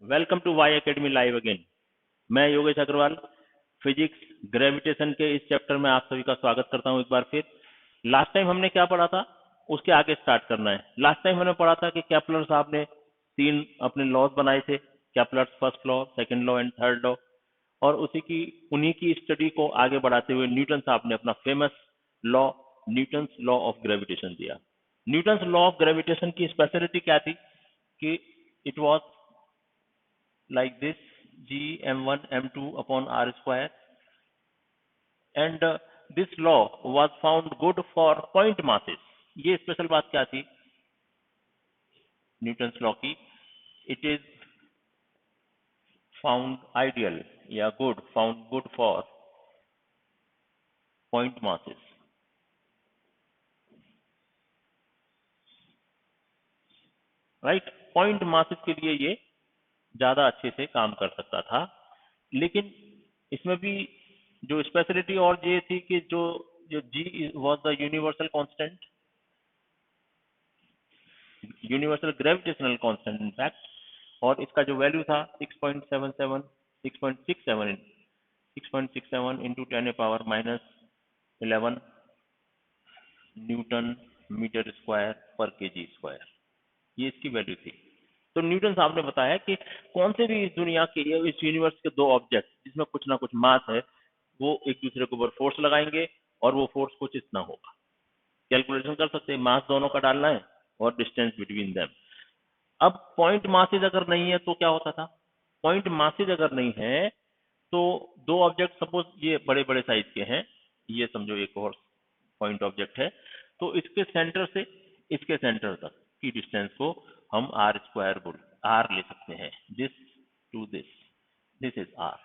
Welcome to Y academy live again. मैं Yogesh Agarwal physics gravitation के इस चैप्टर में आप सभी का स्वागत करता हूं एक बार फिर। लास्ट टाइम हमने क्या पढ़ा था उसके आगे स्टार्ट करना है। लास्ट टाइम हमने पढ़ा था कि केपलर साहब ने 3 अपने लॉज बनाए थे, Kepler's first law, second law and third law, और उन्हीं की स्टडी को आगे बढ़ाते हुए न्यूटन साहब ने अपना famous law Newton's law of gravitation दिया। न्यूटन्स लॉ ऑफ ग्रेविटेशन की स्पेशलिटी क्या थी कि it was like this, g m1 m2 upon r square, and this law was found good for point masses। ये special बात क्या थी Newton's law की? इट इज फाउंड आइडियल या found good for point masses. Right, point masses के लिए ये ज्यादा अच्छे से काम कर सकता था। लेकिन इसमें भी जो स्पेशलिटी और ये थी कि जो G was the universal constant, universal gravitational constant in fact, और इसका जो वैल्यू था 6.67 into 10⁻⁻11 newton metre square per KG square, ये इसकी वैल्यू थी। तो न्यूटन साहब ने बताया कि कौन से भी इस दुनिया के इस यूनिवर्स के दो ऑब्जेक्ट जिसमें कुछ ना कुछ मास है वो एक दूसरे के ऊपर फोर्स लगाएंगे और वो फोर्स कुछ इतना होगा। कैलकुलेशन कर सकते हैं, मास दोनों का डालना है और डिस्टेंस बिटवीन देम। अब पॉइंट मासेज अगर नहीं है तो क्या होता था? पॉइंट मासेज अगर नहीं है तो दो ऑब्जेक्ट सपोज ये बड़े बड़े साइज के हैं, ये समझो एक और पॉइंट ऑब्जेक्ट है, तो इसके सेंटर से इसके सेंटर तक की डिस्टेंस को हम आर स्क्वायर आर ले सकते हैं। This to this is R.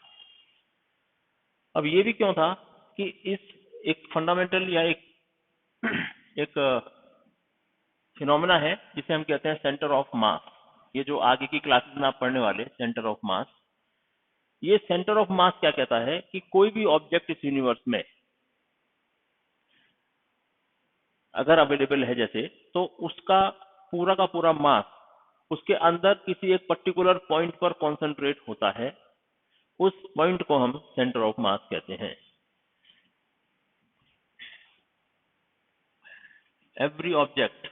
अब ये भी क्यों था कि इस एक फंडामेंटल या एक फिनोमेना है जिसे हम कहते हैं सेंटर ऑफ मास। ये जो आगे की क्लासेस में आप पढ़ने वाले सेंटर ऑफ मास, ये सेंटर ऑफ मास क्या कहता है कि कोई भी ऑब्जेक्ट इस यूनिवर्स में अगर अवेलेबल है जैसे, तो उसका पूरा का पूरा मास उसके अंदर किसी एक पर्टिकुलर पॉइंट पर कॉन्सेंट्रेट होता है। उस पॉइंट को हम सेंटर ऑफ मास कहते हैं। Every object,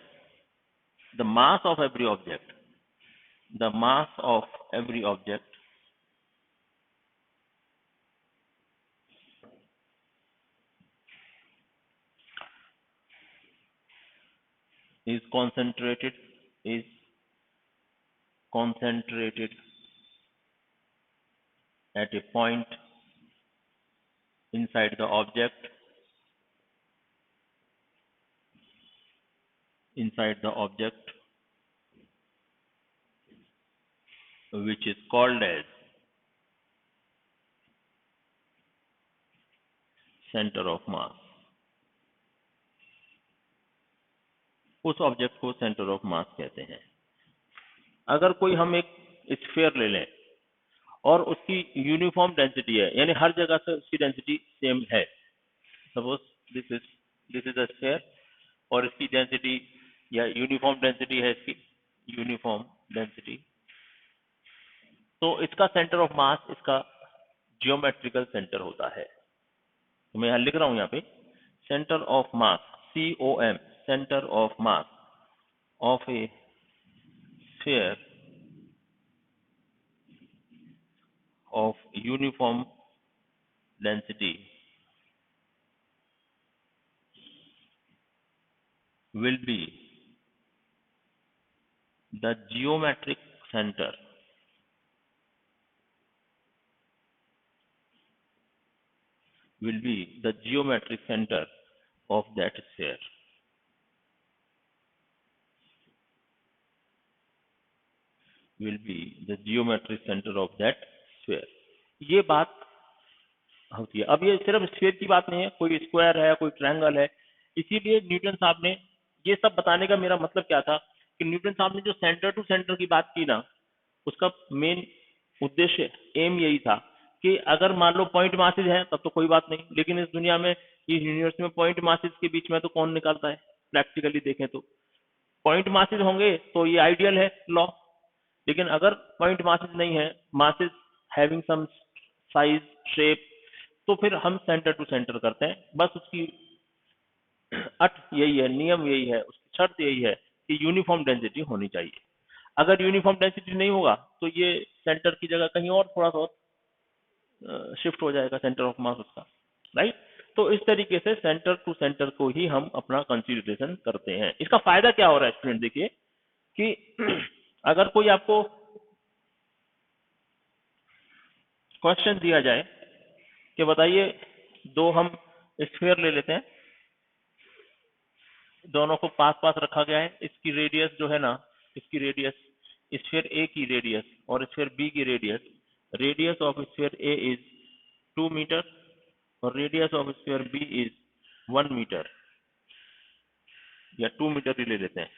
the mass of every object, the mass of every object is concentrated at a point inside the object which is called as center of mass। उस object को centre of mass कहते हैं। अगर कोई हम एक sphere ले लें और उसकी यूनिफॉर्म डेंसिटी है, यानी हर जगह से उसकी डेंसिटी सेम है, suppose this is a sphere और इसकी डेंसिटी या यूनिफॉर्म डेंसिटी है, इसकी यूनिफॉर्म डेंसिटी, तो इसका सेंटर ऑफ मास इसका जियोमेट्रिकल सेंटर होता है। तो मैं यहां लिख रहा हूं यहाँ पे centre of mass, COM, centre of mass of A sphere of uniform density will be the geometric center of that sphere। ये बात होती है। अब ये सिर्फ स्फीयर की बात नहीं है, कोई स्क्वायर है, कोई ट्रायंगल है। इसीलिए न्यूटन साहब ने, ये सब बताने का मेरा मतलब क्या था कि न्यूटन साहब ने जो सेंटर टू सेंटर की बात की ना, उसका मेन उद्देश्य एम यही था कि अगर मान लो पॉइंट मासेज है तब तो कोई बात नहीं, लेकिन इस दुनिया में, इस यूनिवर्स में पॉइंट मासेज के बीच में तो कौन निकालता है? प्रैक्टिकली देखें तो पॉइंट मासेज होंगे तो ये आइडियल है लॉ, लेकिन अगर पॉइंट मासेस नहीं है, masses having some size shape, तो फिर हम सेंटर टू सेंटर करते हैं। बस उसकी अट यही है, नियम यही है, उसकी शर्त यही है कि यूनिफॉर्म डेंसिटी होनी चाहिए। अगर यूनिफॉर्म डेंसिटी नहीं होगा तो ये सेंटर की जगह कहीं और थोड़ा सा शिफ्ट हो जाएगा सेंटर ऑफ मास उसका, राइट। तो इस तरीके से सेंटर टू सेंटर को ही हम अपना कंसीडरेशन करते हैं। इसका फायदा क्या हो रहा है स्टूडेंट, देखिए कि अगर कोई आपको क्वेश्चन दिया जाए कि बताइए दो हम स्फीयर ले लेते हैं, दोनों को पास पास रखा गया है, इसकी रेडियस जो है ना, इसकी रेडियस स्फीयर ए की रेडियस और स्फीयर बी की radius, radius of sphere A is 2 metre और radius of sphere B is 1 metre या 2 मीटर ही ले लेते हैं।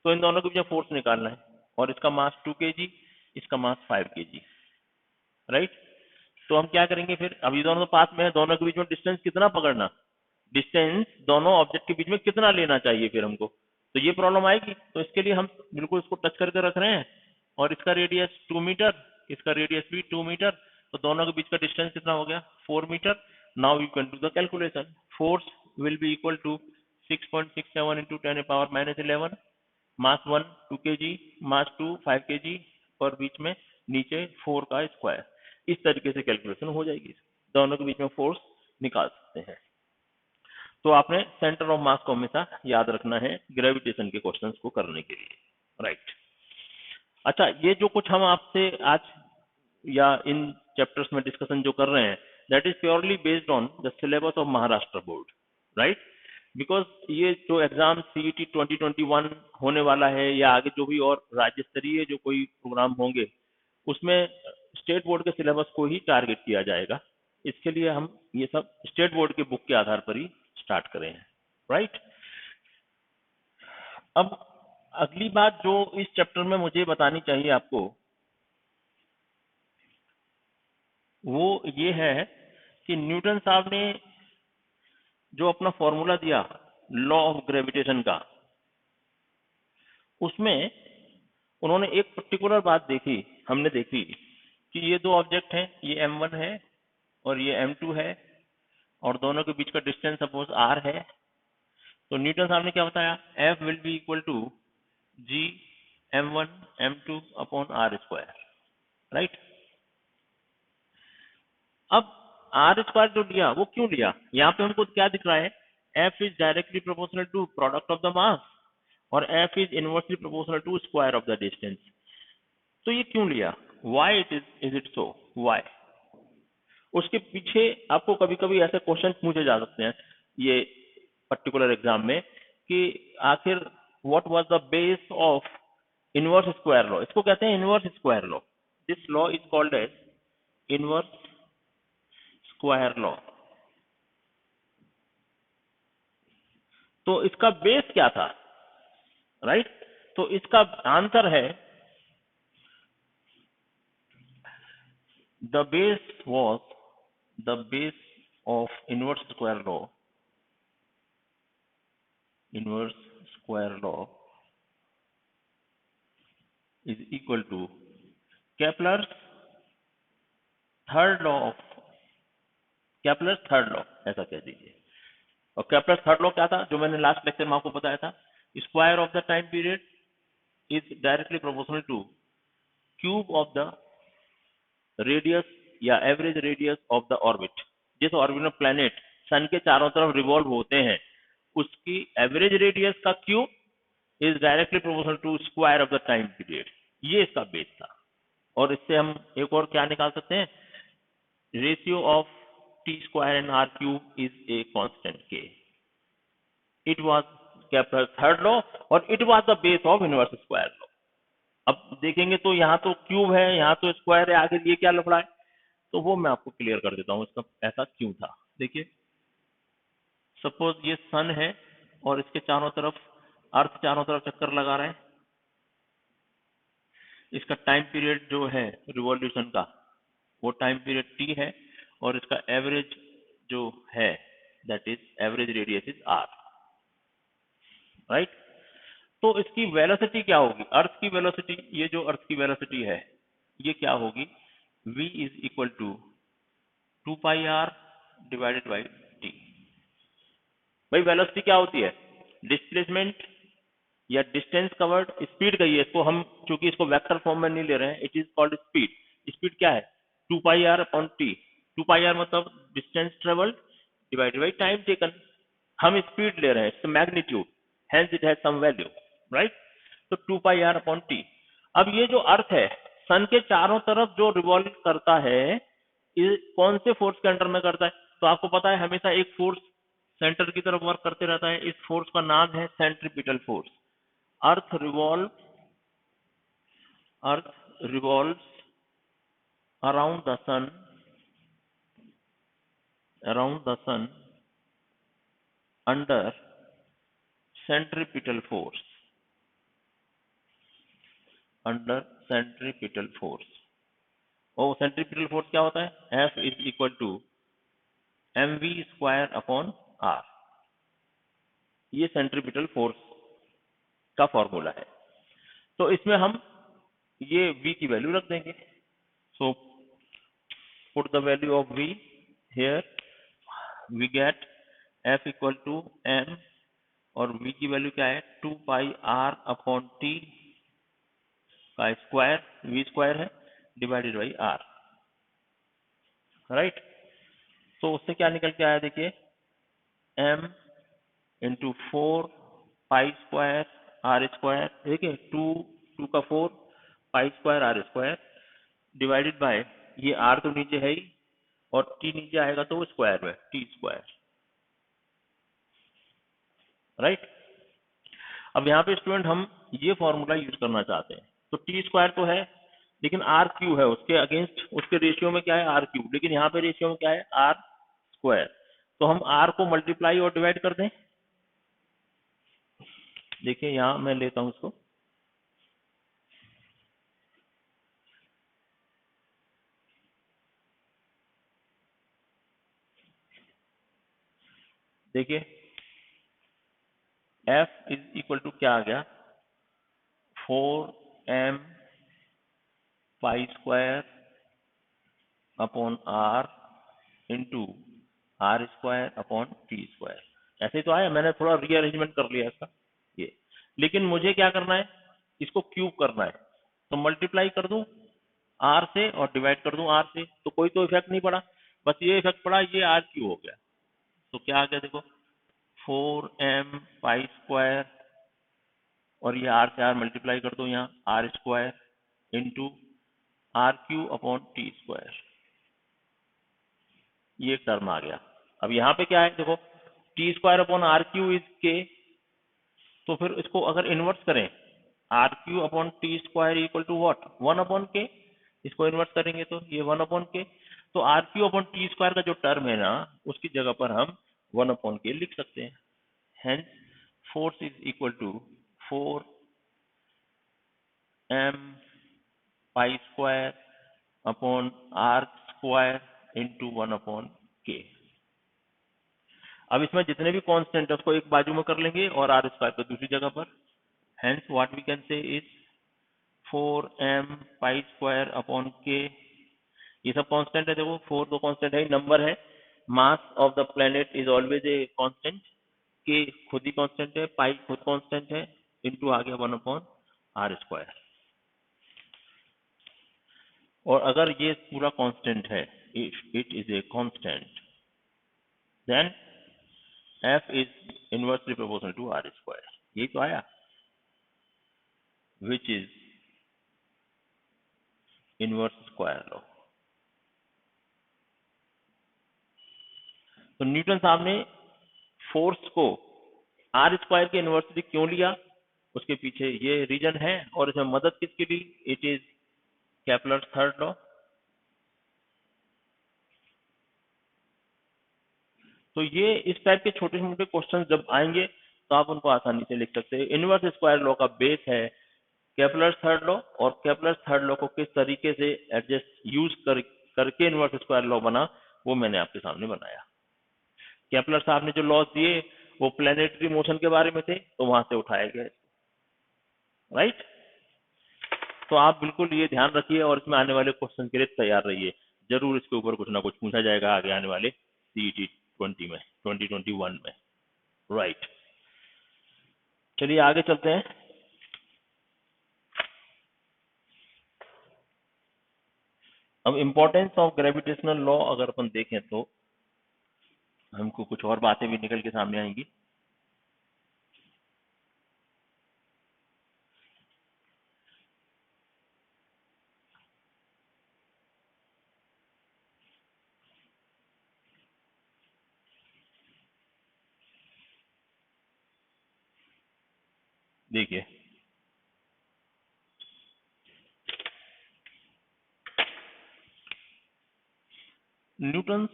तो इन दोनों के बीच फोर्स निकालना है और इसका मास 2 kg, इसका मास 5 kg, राइट। तो हम क्या करेंगे फिर, अब ये दोनों तो पास में है, दोनों के बीच में डिस्टेंस कितना पकड़ना, डिस्टेंस दोनों ऑब्जेक्ट के बीच में कितना लेना चाहिए फिर हमको, तो ये प्रॉब्लम आएगी। तो इसके लिए हम बिल्कुल इसको टच करके रख रहे हैं और इसका रेडियस 2 मीटर, इसका रेडियस भी 2 मीटर, तो दोनों के बीच का डिस्टेंस कितना हो गया, 4 metre. Now you can do the calculation. Force will be equal to 6.67 into 10⁻11, mass 1 2 kg, mass 2 5 kg और बीच में नीचे 4 का स्क्वायर। इस तरीके से कैलकुलेशन हो जाएगी, दोनों के बीच में फोर्स निकाल सकते हैं। तो आपने सेंटर ऑफ मास को हमेशा याद रखना है ग्रेविटेशन के क्वेश्चंस को करने के लिए, राइट। अच्छा, ये जो कुछ हम आपसे आज या इन चैप्टर्स में डिस्कशन जो कर रहे हैं, that is purely based on the syllabus of Maharashtra board, right. Because ये जो एग्जाम सीईटी 2021 होने वाला है या आगे जो भी और राज्य स्तरीय जो कोई प्रोग्राम होंगे, उसमें स्टेट बोर्ड के सिलेबस को ही टारगेट किया जाएगा। इसके लिए हम ये सब स्टेट बोर्ड के बुक के आधार पर ही स्टार्ट करें हैं, राइट। अब अगली बात जो इस चैप्टर में मुझे बतानी चाहिए आपको, वो ये है कि न्यूटन साहब ने जो अपना फॉर्मूला दिया लॉ ऑफ ग्रेविटेशन का, उसमें उन्होंने एक पर्टिकुलर बात देखी, हमने देखी कि ये दो ऑब्जेक्ट हैं, ये m1 है और ये m2 है और दोनों के बीच का डिस्टेंस सपोज r है। तो न्यूटन साहब ने क्या बताया, F will be equal to g m1 m2 upon r square, right. अब r स्क्वायर जो लिया वो क्यों लिया, यहाँ पे हमको क्या दिख रहा है, F is directly proportional to product of the mass और F is inversely proportional to square of the distance. तो ये क्यों लिया, why is it so, why. उसके पीछे आपको कभी कभी ऐसे क्वेश्चन पूछे जा सकते हैं ये पर्टिकुलर एग्जाम में कि आखिर what was the base of inverse square law. इसको कहते हैं inverse square law, this law is called as inverse square law. तो इसका बेस क्या था, राइट। तो इसका आंसर है the base was the base of inverse square law, inverse square law is equal to Kepler's third law of Kepler's third law, ऐसा कह दीजिए। और Kepler's third law क्या था, जो मैंने लास्ट लेक्चर में आपको बताया था, square of the time period is directly proportional to cube of the radius या average radius of the orbit. जिस ऑर्बिट में प्लैनेट सन के चारों तरफ रिवॉल्व होते हैं, उसकी एवरेज रेडियस का cube is directly proportional to square of the time period. ये इसका बेस था। और इससे हम एक और क्या निकाल सकते हैं, ratio of T square and R cube is a constant K. It was Kepler third law और it was the base of inverse square law. अब देखेंगे तो यहाँ तो क्यूब है, यहाँ तो स्क्वायर है, आगे ये क्या लफड़ा है, तो वो मैं आपको क्लियर कर देता हूँ इसका ऐसा क्यों था। देखिए सपोज ये सन है और इसके चारों तरफ अर्थ चारों तरफ चक्कर लगा रहा है, इसका टाइम पीरियड जो है रिवॉल्यूशन का वो टाइम पीरियड टी है और इसका एवरेज जो है that is average radius is R, right. तो इसकी वेलोसिटी क्या होगी, अर्थ की वेलोसिटी, ये जो अर्थ की वेलोसिटी है ये क्या होगी, v is equal to 2πr divided by T. भाई वेलोसिटी क्या होती है, डिस्प्लेसमेंट या डिस्टेंस कवर्ड, स्पीड का ही है, इसको हम चूंकि इसको वेक्टर फॉर्म में नहीं ले रहे हैं, it is called speed. Speed क्या है, 2πr अपॉन टी। 2πr मतलब distance travelled divided by time taken. हम स्पीड ले रहे हैं, it's magnitude, hence it has some value, right. तो 2πr अपॉन टी। अब ये जो अर्थ है सन के चारों तरफ जो रिवॉल्व करता है, ये कौन से फोर्स के अंडर में करता है, तो आपको पता है हमेशा एक फोर्स सेंटर की तरफ वर्क करते रहता है, इस फोर्स का नाम है centripetal force. Earth revolves around the sun under centripetal force, और सेंट्रीपिटल फोर्स क्या होता है, F is equal to mv square upon r। ये सेंट्रीपिटल फोर्स का फॉर्मूला है। तो इसमें हम ये v की वैल्यू रख देंगे, so put the value of v here, we get F equal to m, और v की वैल्यू क्या है 2πr अपॉन t का स्क्वायर, v स्क्वायर है, डिवाइडेड बाई r, राइट। तो उससे क्या निकल के आया, देखिए m इंटू 4 π² r स्क्वायर, देखिए 2 का 4 π² r स्क्वायर डिवाइडेड बाय, ये r तो नीचे है ही और t नीचे आएगा तो वो स्क्वायर में, t स्क्वायर, राइट। अब यहाँ पे स्टूडेंट हम ये फॉर्मूला यूज करना चाहते हैं, तो टी स्क्वायर तो है लेकिन आर क्यू है, उसके अगेंस्ट उसके रेशियो में क्या है आर क्यू, लेकिन यहाँ पे रेशियो में क्या है आर स्क्वायर। तो हम आर को मल्टीप्लाई और डिवाइड कर दें, देखिए यहाँ मैं लेता हूँ इसको, देखिए F इज इक्वल टू क्या आ गया 4m π² upon r into r square upon T square. ऐसे ही तो आया, मैंने थोड़ा रीअरेंजमेंट कर लिया इसका ये, लेकिन मुझे क्या करना है, इसको क्यूब करना है, तो मल्टीप्लाई कर दूं r से और डिवाइड कर दूं r से, तो कोई तो इफेक्ट नहीं पड़ा, बस ये इफेक्ट पड़ा, ये r क्यूब हो गया। तो क्या आ गया देखो 4m π² और ये r से r मल्टीप्लाई कर दो यहाँ r square into r cube upon T square, ये टर्म आ गया। अब यहाँ पे क्या है देखो, T square upon R cube is K, तो फिर इसको अगर इन्वर्स करें, R cube upon T square equal to what 1 upon K, इसको इन्वर्स करेंगे तो ये 1 अपॉन के, तो R cube upon T square का जो टर्म है ना, उसकी जगह पर हम 1 अपॉन के लिख सकते हैं। Hence force is equal to 4m π² upon r square into 1 upon K. अब इसमें जितने भी कांस्टेंट है उसको एक बाजू में कर लेंगे और r स्क्वायर को दूसरी जगह पर। Hence what we can say is 4m π² upon K, ये सब कांस्टेंट है, देखो 4 तो कांस्टेंट है, नंबर है, mass of the planet is always a constant, के खुद ही कांस्टेंट है, पाई खुद कांस्टेंट है, इंटू आ गया 1 अपॉन r स्क्वायर। और अगर ये पूरा कांस्टेंट है, if it is a constant, then f is inversely proportional to r square, यही तो आया, which is inverse square law। तो न्यूटन साहब ने फोर्स को r स्क्वायर के इन्वर्सली क्यों लिया, उसके पीछे ये रीजन है, और इसमें मदद किसकी ली, it is Kepler third law. तो ये इस टाइप के छोटे मोटे क्वेश्चन जब आएंगे तो आप उनको आसानी से लिख सकते हैं। इनवर्स स्क्वायर लॉ का बेस है केपलर थर्ड लॉ, और केपलर थर्ड लॉ को किस तरीके से एडजस्ट यूज करके इनवर्स स्क्वायर लॉ बना, वो मैंने आपके सामने बनाया। केपलर साहब ने जो लॉज दिए वो प्लेनेटरी मोशन के बारे में थे, तो वहां से उठाया गया। राइट। तो आप बिल्कुल ये ध्यान रखिए और इसमें आने वाले क्वेश्चन के लिए तैयार रहिए, जरूर इसके ऊपर कुछ ना कुछ पूछा जाएगा आगे आने वाले सीईटी 20 में 2021 में। राइट, चलिए आगे चलते हैं। अब इम्पोर्टेंस ऑफ ग्रेविटेशनल लॉ अगर अपन देखें तो हमको कुछ और बातें भी निकल के सामने आएंगी। देखिए, न्यूटन्स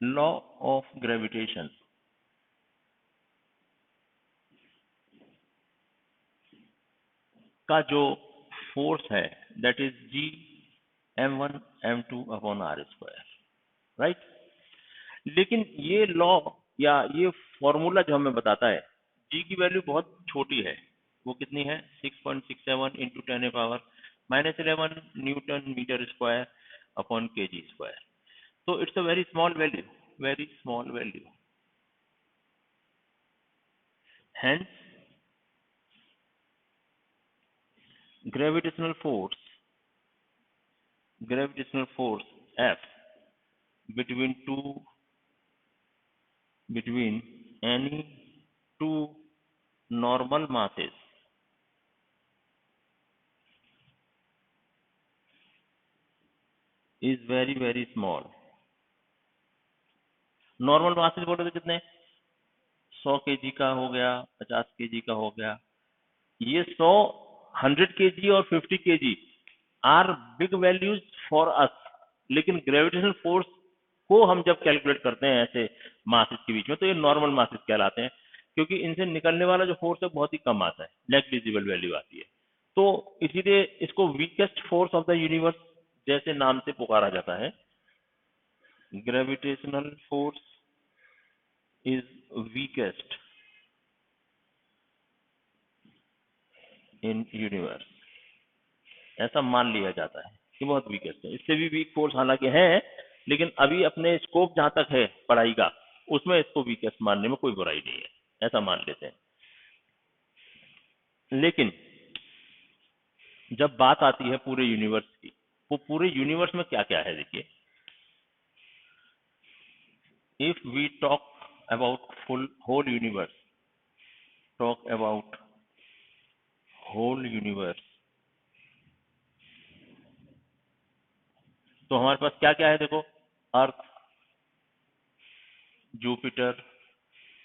लॉ ऑफ ग्रेविटेशन का जो फोर्स है that is G m1 m2 upon R square, right. लेकिन ये लॉ या ये फॉर्मूला जो हमें बताता है जी की वैल्यू बहुत छोटी है, वो कितनी है 6.67 into 10⁻⁻11 newton metre square upon K G square. तो it's a very small value, very small value. Hence, gravitational force F between any two normal masses is very very small. Normal masses बोले तो कितने 100 KG का हो गया, 50 KG का हो गया। ये 100 केजी और 50 KG are big values for us, लेकिन ग्रेविटेशनल फोर्स को हम जब कैलकुलेट करते हैं ऐसे मासेस के बीच में तो ये नॉर्मल मासेस कहलाते हैं, क्योंकि इनसे निकलने वाला जो फोर्स है बहुत ही कम आता है, नेग्लिजिबल वैल्यू आती है। तो इसीलिए इसको weakest force of the universe जैसे नाम से पुकारा जाता है। Gravitational force is weakest in universe, ऐसा मान लिया जाता है कि बहुत वीकेस्ट है। इससे भी वीक फोर्स हालांकि है, लेकिन अभी अपने स्कोप जहां तक है पढ़ाई का उसमें इसको वीकेस्ट मानने में कोई बुराई नहीं है, ऐसा मान लेते हैं। लेकिन जब बात आती है पूरे यूनिवर्स की, वो पूरे यूनिवर्स में क्या क्या है देखिए। If we talk about whole universe, talk about whole universe, तो हमारे पास क्या क्या है देखो। अर्थ, जुपिटर,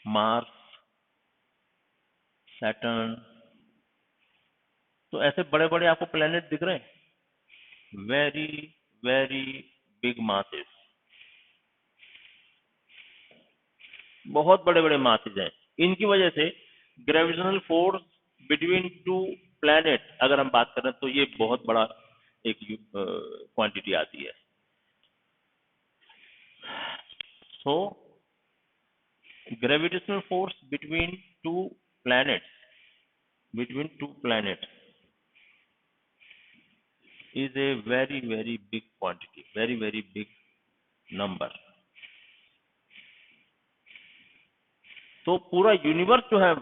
मार्स, सैटर्न, तो ऐसे बड़े बड़े आपको प्लेनेट दिख रहे हैं, वेरी वेरी बिग मासेस, बहुत बड़े बड़े मासेस हैं। इनकी वजह से gravitational force between two planet अगर हम बात करें तो ये बहुत बड़ा एक क्वांटिटी आती है। So gravitational force between two planets is a very very big quantity, very very big number। तो पूरा यूनिवर्स जो है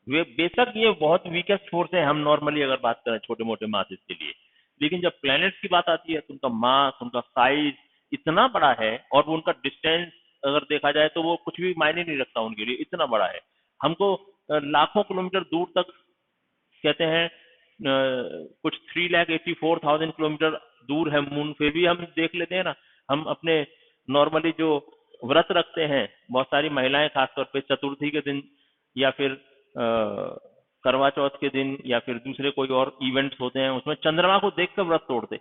वे बेशक ये बहुत वीकेस्ट फोर्स है हम नॉर्मली अगर बात करें छोटे मोटे मासेस के लिए, लेकिन जब प्लैनेट्स की बात आती है तो उनका मास, उनका साइज इतना बड़ा है और वो उनका डिस्टेंस अगर देखा जाए तो वो कुछ भी मायने नहीं रखता उनके लिए, इतना बड़ा है। हमको लाखों किलोमीटर दूर तक कहते हैं कुछ 3,84,000 किलोमीटर दूर है मून, फिर भी हम देख लेते हैं ना। हम अपने नॉर्मली जो व्रत रखते हैं बहुत सारी महिलाएं खासतौर पे चतुर्थी के दिन या फिर करवा चौथ के दिन या फिर दूसरे कोई और इवेंट्स होते हैं उसमें चंद्रमा को देख कर व्रत तोड़ते।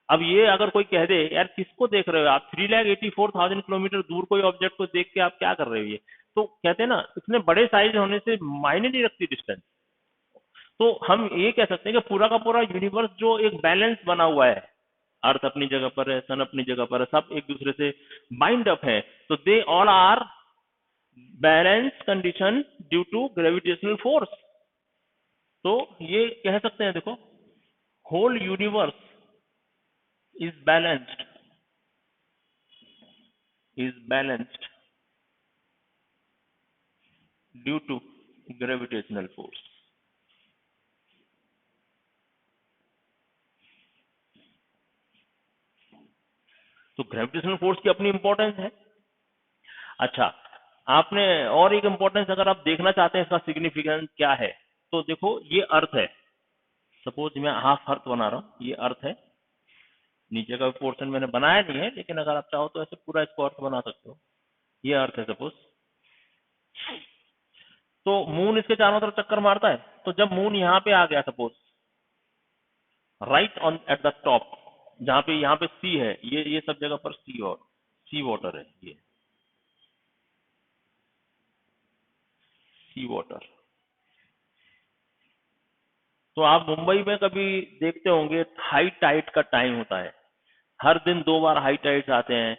अब ये अगर कोई कह दे यार किसको देख रहे हो आप, 3,84,000 किलोमीटर दूर कोई ऑब्जेक्ट को देख के आप क्या कर रहे हो, ये तो कहते हैं ना इतने बड़े साइज होने से मायने नहीं रखती डिस्टेंस। तो हम ये कह सकते हैं कि पूरा का पूरा यूनिवर्स जो एक बैलेंस बना हुआ है, अर्थ अपनी जगह पर है, सन अपनी जगह पर है, सब एक दूसरे से बाइंड अप है, तो they all are balance condition due to gravitational force. तो ये कह सकते हैं, देखो, whole universe is balanced due to gravitational force. तो ग्रेविटेशनल फोर्स की अपनी इंपॉर्टेंस है। अच्छा, आपने और एक इंपॉर्टेंस अगर आप देखना चाहते हैं इसका सिग्निफिकेंस क्या है, तो देखो ये अर्थ है। सपोज मैं हाफ अर्थ बना रहा हूं, ये अर्थ है, नीचे का पोर्शन मैंने बनाया नहीं है, लेकिन अगर आप चाहो तो ऐसे पूरा इसको अर्थ बना सकते हो। ये अर्थ है सपोज। तो मून इसके चारों तरफ चक्कर मारता है, तो जब मून यहाँ पे आ गया suppose, right on at the top, जहां पे यहाँ पे सी है, ये सब जगह पर सी वाटर है, ये सी वाटर। तो आप मुंबई में कभी देखते होंगे हाई टाइड का टाइम होता है, हर दिन 2 बार हाई टाइड्स आते हैं,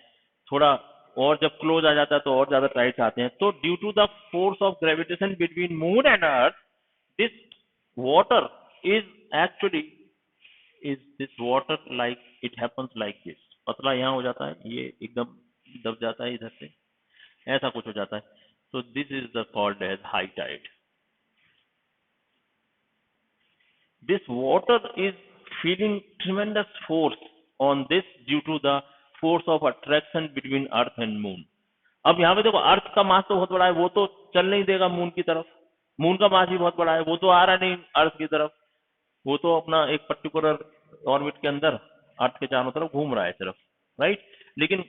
थोड़ा और जब क्लोज आ जाता है तो और ज्यादा टाइड्स आते हैं। तो due to the force of gravitation between moon and earth, this water is actually is this water like it happens like this, पतला यहाँ हो जाता है, ये एकदम दब जाता है इधर से, ऐसा कुछ हो जाता है। तो this is the called as high tide. This water is feeling tremendous force on this due to the force of attraction between earth and moon. अब यहाँ पे देखो, अर्थ का मास तो बहुत बड़ा है, वो तो चल नहीं देगा मून की तरफ, मून का मास भी बहुत बड़ा है, वो तो आ रहा नहीं अर्थ की तरफ, वो तो अपना एक पर्टिकुलर ऑर्बिट के अंदर अर्थ के चारों तरफ घूम रहा है सिर्फ, राइट। लेकिन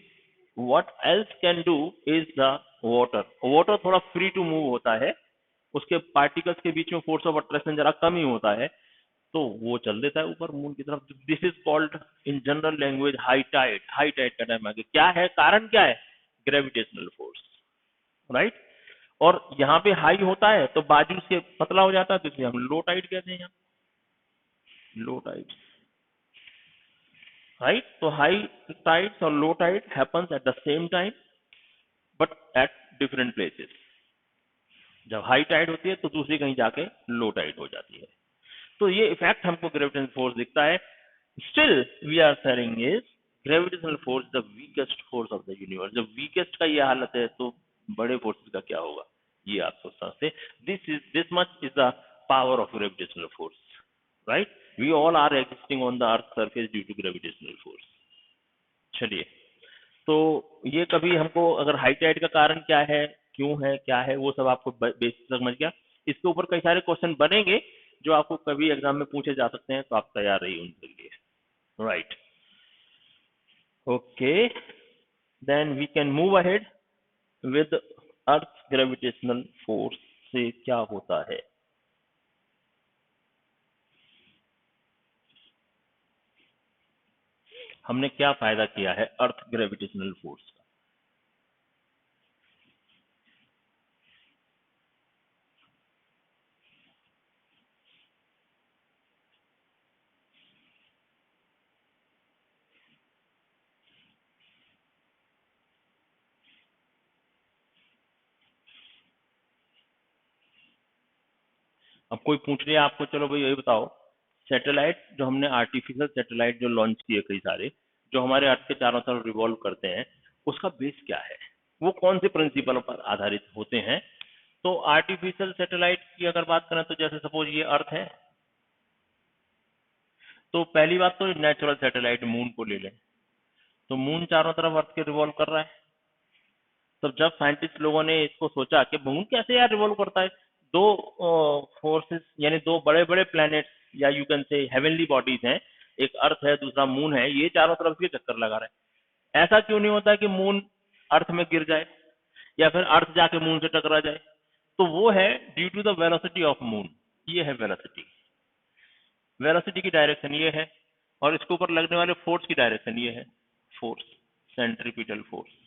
what else can do is the water थोड़ा फ्री टू मूव होता है, उसके पार्टिकल्स के बीच में फोर्स ऑफ अट्रैक्शन जरा कम ही होता है, तो वो चल देता है ऊपर मून की तरफ। This is called in general language high tide. High tide का टाइम आगे क्या है, कारण क्या है, ग्रेविटेशनल फोर्स, राइट। और यहाँ पे हाई होता है तो बाजू से पतला हो जाता है, तो इसलिए हम लो टाइड कहते हैं, यहाँ लो टाइड, राइट। तो हाई टाइड्स और low tide happens at the same time but at different places. जब हाई टाइड होती है तो दूसरी कहीं जाके लो टाइड हो जाती है। तो ये इफेक्ट हमको ग्रेविटेशनल फोर्स दिखता है। Still we are saying is gravitational force the weakest force of the universe. जब वीकेस्ट का ये हालत है तो बड़े फोर्सेस का क्या होगा, ये आप सोच सकते हैं। This much is the power of gravitational force, right. We all are existing on the earth surface due to gravitational force. चलिए, तो ये कभी हमको अगर हाई टाइड का कारण क्या है, क्यों है, क्या है, वो सब आपको बेसिक समझ गया। इसके ऊपर कई सारे क्वेश्चन बनेंगे जो आपको कभी एग्जाम में पूछे जा सकते हैं, तो आप तैयार रहिए उनके लिए, right. Okay, then we can move ahead with earth gravitational force से क्या होता है। हमने क्या फायदा किया है अर्थ ग्रेविटेशनल फोर्स का। अब कोई पूछ रहे आपको, चलो भाई ये बताओ, सैटेलाइट जो हमने आर्टिफिशियल सैटेलाइट जो लॉन्च किए कई सारे, जो हमारे अर्थ के चारों तरफ रिवॉल्व करते हैं, उसका बेस क्या है, वो कौन से प्रिंसिपल पर आधारित होते हैं। तो आर्टिफिशियल सैटेलाइट की अगर बात करें तो जैसे सपोज ये अर्थ है, तो पहली बात तो नेचुरल सैटेलाइट मून को ले लें, तो मून चारों तरफ अर्थ के रिवॉल्व कर रहा है। तो जब साइंटिस्ट लोगों ने इसको सोचा कि मून कैसे यार रिवॉल्व करता है, दो फोर्सेस यानी दो बड़े बड़े प्लैनेट्स या you can say heavenly bodies हैं, एक अर्थ है दूसरा मून है, ये चारों तरफ के चक्कर लगा रहे हैं। ऐसा क्यों नहीं होता कि मून अर्थ में गिर जाए या फिर अर्थ जाके मून से टकरा जाए, तो वो है due to the velocity of moon. ये है वेलोसिटी, वेलोसिटी की डायरेक्शन ये है, और इसके ऊपर लगने वाले फोर्स की डायरेक्शन ये है, फोर्स, सेंट्रीपिटल फोर्स,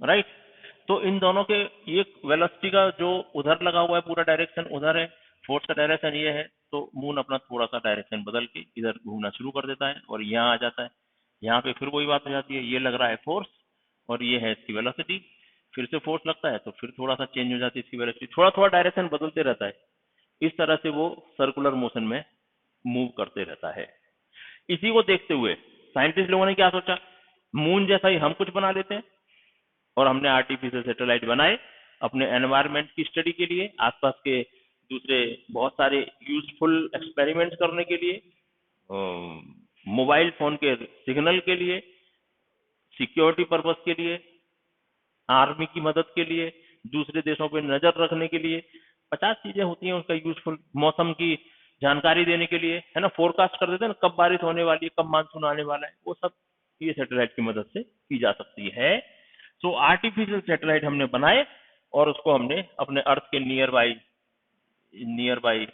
राइट। तो इन दोनों के, ये वेलोसिटी का जो उधर लगा हुआ है पूरा डायरेक्शन उधर है, फोर्स का डायरेक्शन ये है, तो मून अपना थोड़ा सा डायरेक्शन बदल के इधर घूमना शुरू कर देता है और यहाँ आ जाता है। यहाँ पे फिर वही बात हो जाती है, ये लग रहा है फोर्स और ये है इसकी वेलोसिटी, फिर से फोर्स लगता है तो फिर थोड़ा सा चेंज हो जाती है इसकी वेलोसिटी, थोड़ा थोड़ा डायरेक्शन बदलते रहता है। इस तरह से वो सर्कुलर मोशन में मूव करते रहता है। इसी को देखते हुए साइंटिस्ट लोगों ने क्या सोचा, मून जैसा ही हम कुछ बना लेते हैं, और हमने आर्टिफिशियल सैटेलाइट बनाए अपने एनवायरनमेंट की स्टडी के लिए, आसपास के दूसरे बहुत सारे यूजफुल एक्सपेरिमेंट्स करने के लिए, मोबाइल फोन के सिग्नल के लिए, सिक्योरिटी पर्पस के लिए, आर्मी की मदद के लिए, दूसरे देशों पे नजर रखने के लिए, 50 चीजें होती हैं उसका यूजफुल, मौसम की जानकारी देने के लिए, है ना, फोरकास्ट कर देते हैं ना कब बारिश होने वाली है, कब मानसून आने वाला है, वो सब ये सैटेलाइट की मदद से की जा सकती है। सो आर्टिफिशियल सैटेलाइट हमने बनाए और उसको हमने अपने अर्थ के नियर बाई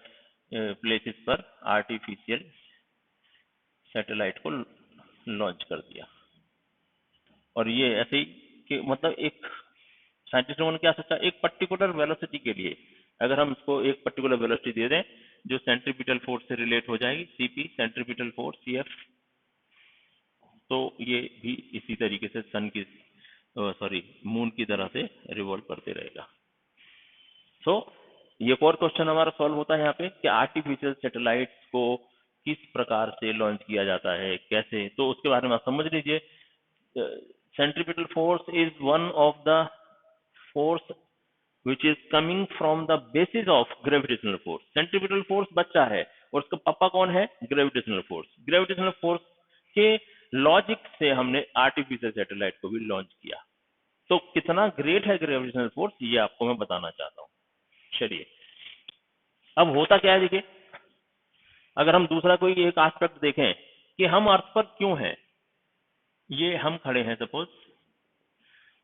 प्लेसेस पर आर्टिफिशियल सैटेलाइट को लॉन्च कर दिया। और ये ऐसे ही कि मतलब एक साइंटिस्ट लोगों ने क्या सोचा, एक पर्टिकुलर वेलोसिटी के लिए अगर हम इसको एक पर्टिकुलर वेलोसिटी दे दें जो सेंट्रीपिटल फोर्स से रिलेट हो जाएगी, सीपी सेंट्रीपिटल फोर्स सीएफ, तो ये भी इसी तरीके से सन की मून की तरह से रिवॉल्व करते रहेगा। सो ये और क्वेश्चन हमारा सॉल्व होता है यहाँ पे कि आर्टिफिशियल सैटेलाइट्स को किस प्रकार से लॉन्च किया जाता है, कैसे, तो उसके बारे में आप समझ लीजिए। Centripetal force is one of the force which is coming from the basis of gravitational force. Centripetal force बच्चा है और उसका पापा कौन है, ग्रेविटेशनल फोर्स। ग्रेविटेशनल फोर्स के लॉजिक से हमने आर्टिफिशियल सैटेलाइट को भी लॉन्च किया। तो कितना ग्रेट है ग्रेविटेशनल फोर्स, ये आपको मैं बताना चाहता हूँ। चलिए अब होता क्या है, देखिए अगर हम दूसरा कोई एक एस्पेक्ट देखें कि हम अर्थ पर क्यों हैं, ये हम खड़े हैं, सपोज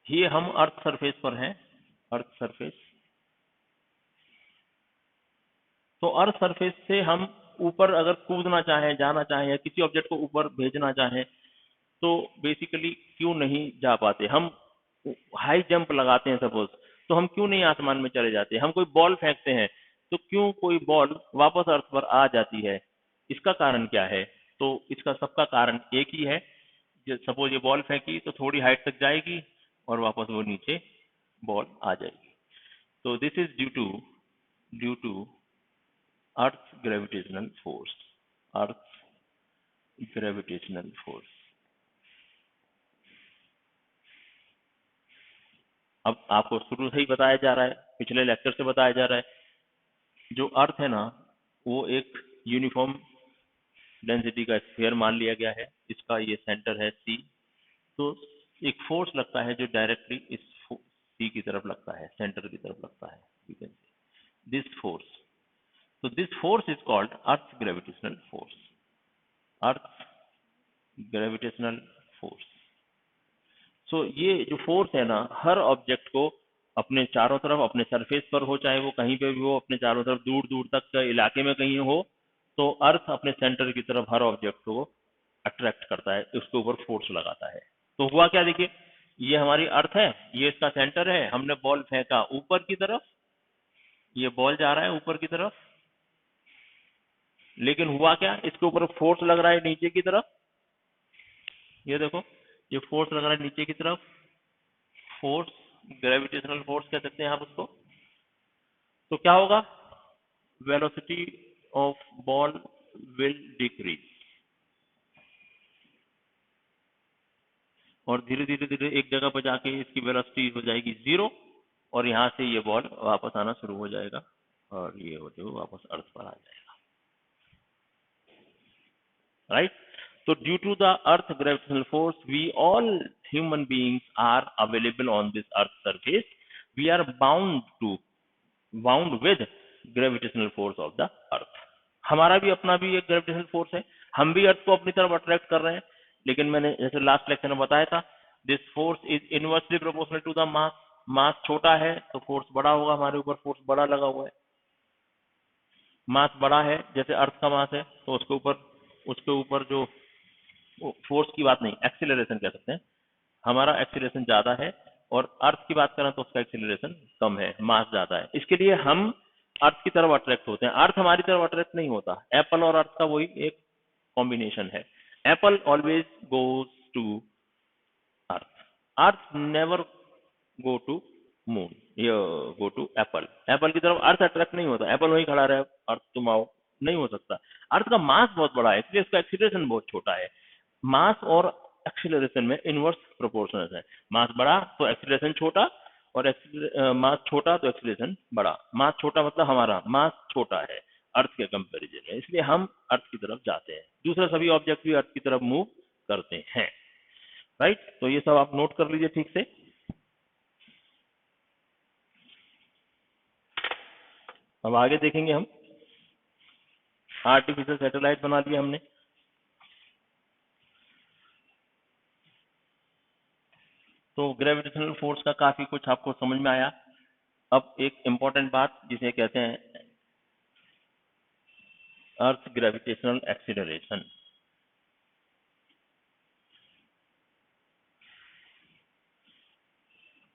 ये हम अर्थ सरफेस पर हैं, अर्थ सरफेस, तो अर्थ सरफेस से हम ऊपर अगर कूदना चाहें, जाना चाहें या किसी ऑब्जेक्ट को ऊपर भेजना चाहें तो बेसिकली क्यों नहीं जा पाते। हम हाई जंप लगाते हैं सपोज, तो हम क्यों नहीं आसमान में चले जाते। हम कोई बॉल फेंकते हैं तो क्यों कोई बॉल वापस अर्थ पर आ जाती है, इसका कारण क्या है। तो इसका सबका कारण एक ही है, सपोज ये बॉल फेंकी तो थोड़ी हाइट तक जाएगी और वापस वो नीचे बॉल आ जाएगी। तो this is due to earth gravitational force, earth gravitational force. अब आपको शुरू से ही बताया जा रहा है, पिछले लेक्चर से बताया जा रहा है, जो अर्थ है ना वो एक यूनिफॉर्म डेंसिटी का स्फीयर मान लिया गया है, इसका ये सेंटर है सी, तो एक फोर्स लगता है जो डायरेक्टली इस सी की तरफ लगता है, सेंटर की तरफ लगता है, you can say this force. So this force is called Earth's gravitational force. Earth's gravitational force. So ये जो फोर्स है ना हर ऑब्जेक्ट को अपने चारों तरफ, अपने सरफेस पर हो चाहे वो कहीं पे भी हो, अपने चारों तरफ दूर दूर तक के इलाके में कहीं हो, तो अर्थ अपने सेंटर की तरफ हर ऑब्जेक्ट को अट्रैक्ट करता है, उसके ऊपर फोर्स लगाता है। तो हुआ क्या, देखिए ये हमारी अर्थ है, ये इसका सेंटर है, हमने बॉल फेंका ऊपर की तरफ, ये बॉल जा रहा है ऊपर की तरफ, लेकिन हुआ क्या, इसके ऊपर फोर्स लग रहा है नीचे की तरफ, ये देखो ये फोर्स लग रहा है नीचे की तरफ, फोर्स ग्रेविटेशनल फोर्स कह सकते हैं आप उसको। तो क्या होगा, velocity of ball will decrease, और धीरे धीरे धीरे एक जगह पर जाके इसकी वेलोसिटी हो जाएगी 0 और यहाँ से ये बॉल वापस आना शुरू हो जाएगा और ये होते हुए वापस अर्थ पर आ जाएगा, right. So due to the Earth gravitational force, we all human beings are available on this Earth surface. We are bound with gravitational force of the Earth. हमारा भी अपना भी एक ग्रेविटेशनल फोर्स है, हम भी अर्थ को अपनी तरफ अट्रैक्ट कर रहे हैं, लेकिन मैंने जैसे लास्ट लेक्चर में बताया था, this force is inversely proportional to the mass. Mass छोटा है तो फोर्स बड़ा होगा, हमारे ऊपर फोर्स बड़ा लगा हुआ है। मास बड़ा है, जैसे अर्थ का मास है, तो उसके ऊपर जो फोर्स की बात नहीं, एक्सीलरेशन कह सकते हैं, हमारा एक्सीलरेशन ज्यादा है, और अर्थ की बात करें तो उसका एक्सीलरेशन कम है, मास ज्यादा है, इसके लिए हम अर्थ की तरफ अट्रैक्ट होते हैं, अर्थ हमारी तरफ अट्रैक्ट नहीं होता। एप्पल और अर्थ का वही एक कॉम्बिनेशन है, apple always goes to earth, earth never go to moon, ये गो टू एप्पल। एप्पल की तरफ अर्थ अट्रैक्ट नहीं होता, एप्पल वहीं खड़ा रहे, अर्थ तुम आओ, नहीं हो सकता। अर्थ का मास बहुत बड़ा है, इसलिए इसका एक्सीलरेशन बहुत छोटा है। मास और एक्सीलरेशन में इनवर्स प्रोपोर्शनल है। मास बड़ा तो एक्सीलरेशन छोटा, और मास छोटा तो एक्सीलरेशन बड़ा। मास छोटा मतलब हमारा मास छोटा है अर्थ के कंपैरिजन में, इसलिए हम अर्थ की तरफ जाते हैं, दूसरे सभी ऑब्जेक्ट भी अर्थ की तरफ मूव करते हैं। राइट, तो ये सब आप नोट कर लीजिए ठीक से। अब आगे देखेंगे हम। आर्टिफिशियल सैटेलाइट बना दिया हमने, तो ग्रेविटेशनल फोर्स का काफी कुछ आपको समझ में आया। अब एक इंपॉर्टेंट बात जिसे कहते हैं अर्थ gravitational acceleration.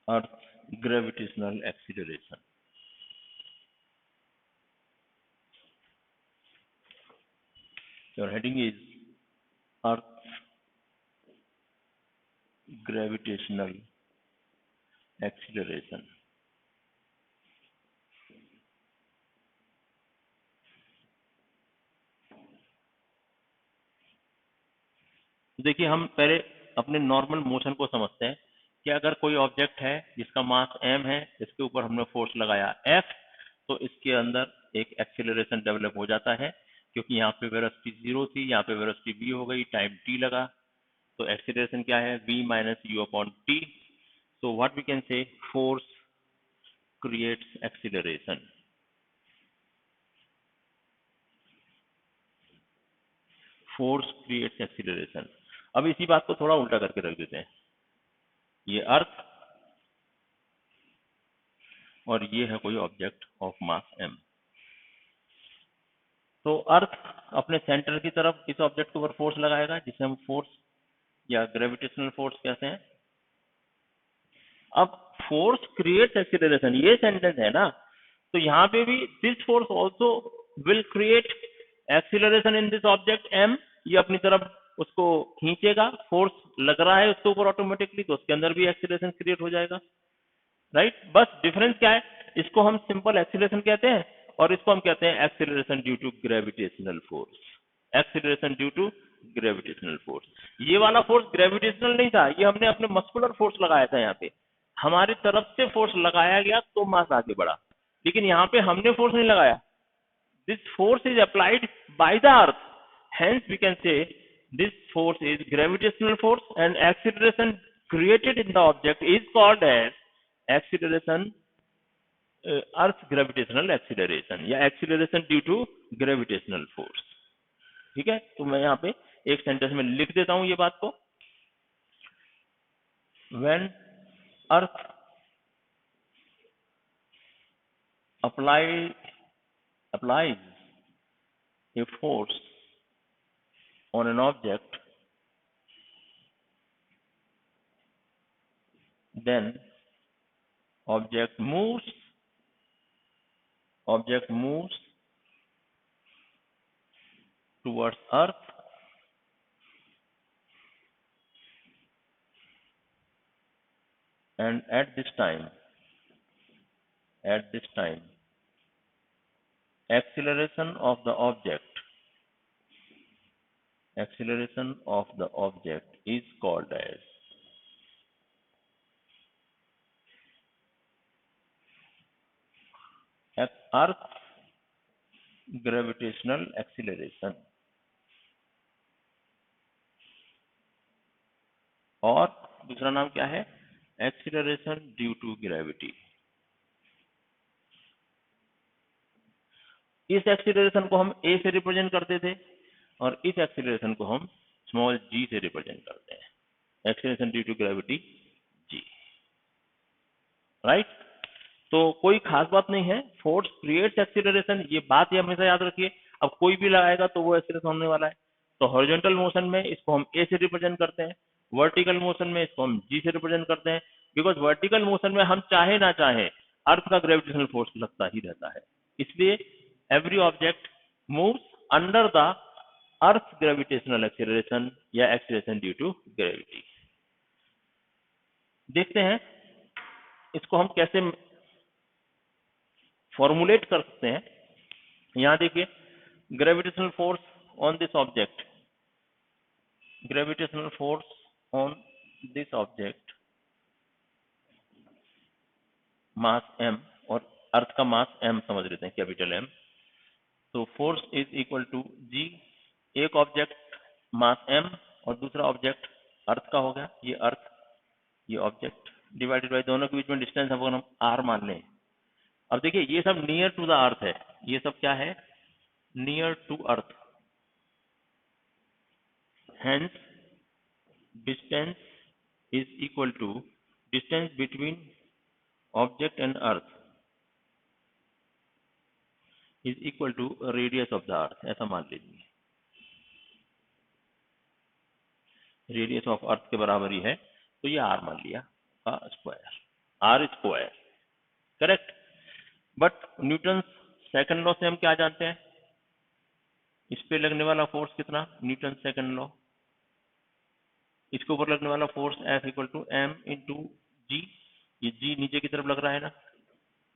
Earth gravitational acceleration, your heading is earth gravitational acceleration। देखिए, हम पहले अपने नॉर्मल मोशन को समझते हैं कि अगर कोई ऑब्जेक्ट है जिसका मास m है, इसके ऊपर हमने फोर्स लगाया F, तो इसके अंदर एक एक्सीलरेशन डेवलप हो जाता है, क्योंकि यहाँ पे वेलोसिटी 0 थी, यहाँ पे वेलोसिटी v हो गई, टाइम t लगा, तो एक्सीलरेशन क्या है, v minus u upon T. So what we can say, force creates acceleration. Force creates acceleration. अब इसी बात को थोड़ा उल्टा करके रख देते हैं, ये अर्थ और ये है कोई ऑब्जेक्ट ऑफ मास m। तो अर्थ अपने सेंटर की तरफ इस ऑब्जेक्ट के ऊपर फोर्स लगाएगा, जिसे हम फोर्स या ग्रेविटेशनल फोर्स कहते हैं। अब फोर्स क्रिएट्स एक्सीलरेशन, ये सेंटेंस है ना, तो यहाँ पे भी this force also will create acceleration in this object m। ये अपनी तरफ उसको खींचेगा, फोर्स लग रहा है उसके ऊपर ऑटोमेटिकली, तो उसके अंदर भी एक्सीलरेशन क्रिएट हो जाएगा। राइट, बस डिफरेंस क्या है, इसको हम सिंपल एक्सीलरेशन कहते हैं और इसको हम कहते हैं acceleration due to gravitational force. Acceleration due to gravitational force. ये वाला फोर्स ग्रेविटेशनल नहीं था, ये हमने अपने मस्कुलर फोर्स लगाया था, यहाँ पे हमारी तरफ से फोर्स लगाया गया तो मास आगे बढ़ा, लेकिन यहाँ पे हमने फोर्स नहीं लगाया। This force is applied by the earth, hence we can say this force is gravitational force and acceleration created in the object is called as acceleration, earth gravitational acceleration या acceleration due to gravitational force. ठीक है, तो मैं यहाँ पे एक sentence में लिख देता हूं ये बात को। When earth applies a force on an object, then object moves towards earth, and at this time acceleration of the object is called as earth gravitational acceleration, और दूसरा नाम क्या है, एक्सीलरेशन ड्यू टू ग्रेविटी। इस acceleration को हम a से represent करते थे और इस एक्सीलरेशन को हम स्मॉल g से रिप्रेजेंट करते हैं, acceleration due to gravity g। Right, तो कोई खास बात नहीं है, फोर्स क्रिएट्स एक्सीलरेशन, ये बात ये हमेशा याद रखिए। अब कोई भी लगाएगा तो वो एक्सीलरेशन होने वाला है। तो हॉरिजॉन्टल मोशन में इसको हम a से रिप्रेजेंट करते हैं, वर्टिकल मोशन में इसको हम g से रिप्रेजेंट करते हैं, बिकॉज वर्टिकल मोशन में हम चाहे ना चाहे अर्थ का ग्रेविटेशनल फोर्स लगता ही रहता है, इसलिए every object moves under the earth gravitational acceleration या एक्सीलरेशन ड्यू टू ग्रेविटी। देखते हैं इसको हम कैसे फॉर्मुलेट कर सकते हैं, यहां देखिए, gravitational force on this object, gravitational force on this object, mass m, और अर्थ का मास m समझ लेते हैं, कैपिटल M। तो force is equal to g, एक ऑब्जेक्ट मास m और दूसरा ऑब्जेक्ट अर्थ का हो गया, ये अर्थ, ये ऑब्जेक्ट, डिवाइडेड बाय दोनों के बीच में डिस्टेंस हम r मान लें। अब देखिए ये सब नियर टू द अर्थ है, ये सब क्या है, near to earth, hence distance is equal to distance between object and earth is equal to radius of the earth, ऐसा मान लीजिए, रेडियस ऑफ अर्थ के बराबर ही है, तो ये r मान लिया का square, r square, correct. But Newton second law से हम क्या जानते हैं, इस पे लगने वाला फोर्स कितना, न्यूटन सेकंड लॉ, इसके ऊपर लगने वाला force F equal to M into G, ये जी नीचे की तरफ लग रहा है ना,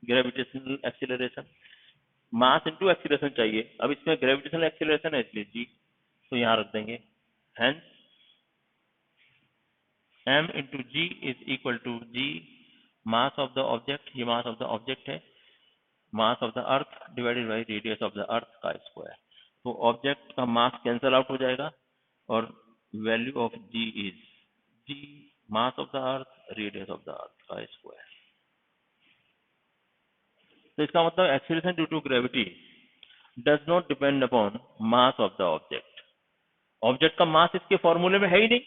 gravitational acceleration, mass into acceleration चाहिए, अब इसमें ग्रेविटेशनल एक्सीलरेशन है इसलिए जी, तो यहाँ रख देंगे, hence m into g is equal to G mass of the object, ये मास ऑफ द ऑब्जेक्ट है, mass of the earth divided by radius of the earth का स्क्वायर। तो ऑब्जेक्ट का मास कैंसल आउट हो जाएगा और value of g is G mass of the earth radius of the earth का square. तो इसका मतलब acceleration due to gravity does not depend upon mass of the object, object का मास इसके फॉर्मूले में है ही नहीं,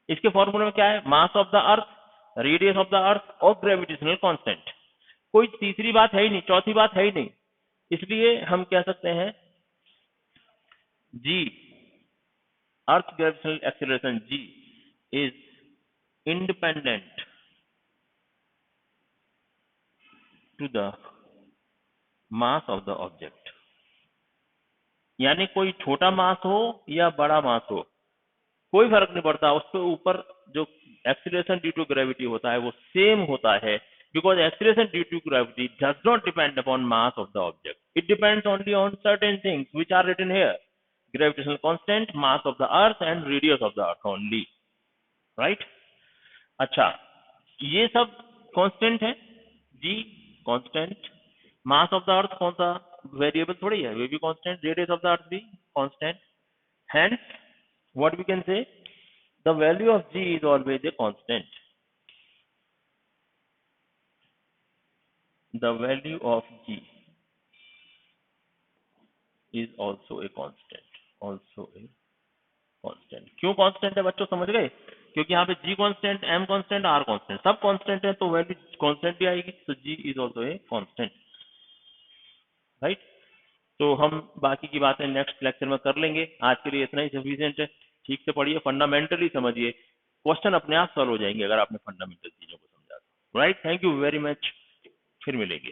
इसके फॉर्मूले में क्या है, mass of the earth, radius of the अर्थ और ग्रेविटेशनल कांस्टेंट, कोई तीसरी बात है ही नहीं, चौथी बात है ही नहीं, इसलिए हम कह सकते हैं G, earth gravitational acceleration G is independent to the mass of the object, यानी कोई छोटा मास हो या बड़ा मास हो, कोई फर्क नहीं पड़ता, उसके ऊपर जो एक्सीलरेशन ड्यू टू ग्रेविटी होता है वो सेम होता है, because acceleration due to gravity does not depend upon mass of the object, it depends only on certain things which are written here, gravitational constant, mass of the earth and radius of the earth only, right? अच्छा, ये सब constant है, G constant, mass of the earth कौन सा variable थोड़ी है, वे भी constant, radius of the earth भी constant, hence what we can say, the value of g is always a constant, the value of g is also a constant, also a constant। क्यों constant है बच्चों, समझ गए, क्योंकि यहाँ पे g constant, m constant, r constant, सब constant है, तो वैल्यू कांस्टेंट ही आएगी, तो g is also a constant, right. तो हम बाकी की बातें नेक्स्ट लेक्चर में कर लेंगे, आज के लिए इतना ही सफिशिएंट है। ठीक से पढ़िए, फंडामेंटली समझिए, क्वेश्चन अपने आप सॉल्व हो जाएंगे अगर आपने फंडामेंटल चीजों को समझा तो, right. Thank you very much, फिर मिलेंगे।